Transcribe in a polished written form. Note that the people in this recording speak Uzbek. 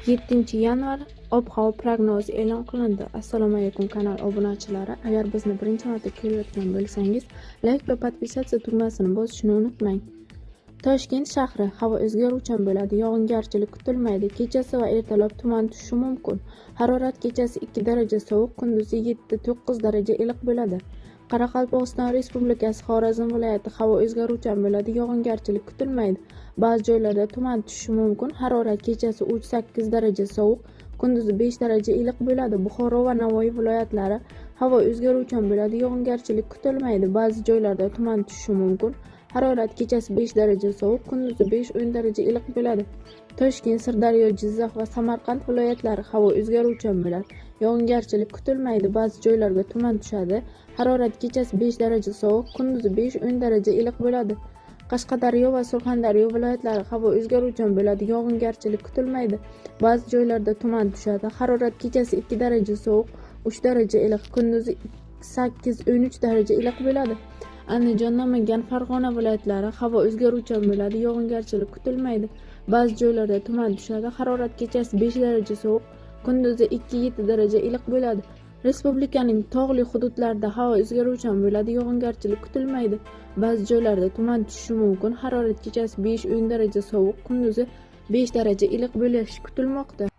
7 yanvar ob-havo prognozi e'lon qilindi. Assalomu alaykum kanal obunachilari. Agar bizni birinchi marta ko'rayotgan bo'lsangiz, like va podpisatsiya tugmasini bosishni unutmang. Toshkent shahri havo o'zgaruvchan bo'ladi. Yog'ingarchilik kutilmaydi. Kechasi va ertalab tuman tushishi mumkin. Harorat kechasi 2 daraja sovuq, kunduzi 7-9 daraja iliq bo'ladi. Qoraqalpog'iston Respublikasi Xorazm viloyati havo o'zgaruvchan bo'ladi. Yog'ingarchilik kutilmaydi. Ba'zi joylarda tuman tushishi mumkin. Harorat kechasi 3-8 daraja sovuq, kunduzi 5 daraja iliq bo'ladi. Buxoro va Navoiy viloyatlari havo o'zgaruvchan bo'ladi. Yog'ingarchilik kutilmaydi. Ba'zi joylarda tuman tushishi mumkin. Harorat kechasi 5 daraja sovuq, kunduzi 5-10 daraja iliq bo'ladi. Toshkent, Sirdaryo, Jizzax va Samarqand viloyatlari havo o'zgaruvchan bo'ladi. Yog'ingarchilik kutilmaydi. Ba'zi joylarga tuman tushadi. Harorat kechasi 5 daraja sovuq, kunduzi 5-10 daraja iliq bo'ladi. Qashqadaryo va Surxondaryo viloyatlari havo o'zgaruvchan bo'ladi. Yog'ingarchilik kutilmaydi. Ba'zi joylarda tuman tushadi. Harorat kechasi 2 daraja sovuq, 3 daraja iliq, kunduzi 8-13 daraja iliq bo'ladi. Andijon, Namangan, Farg'ona viloyatlari havo o'zgaruvchan bo'ladi. Yog'ingarchilik kutilmaydi. Ba'zi joylarda tuman tushadi. Harorat kechasi 5 daraja sovuq, kunduzi 2-7 daraja iliq bo'ladi. Respublikaning tog'li hududlarida havo o'zgaruvchan bo'ladi. Yog'ingarchilik kutilmaydi. Ba'zi joylarda tuman tushishi mumkin. Harorat kechasi 5-10 daraja sovuq, kunduzi 5 daraja iliq bo'lishi kutilmoqda.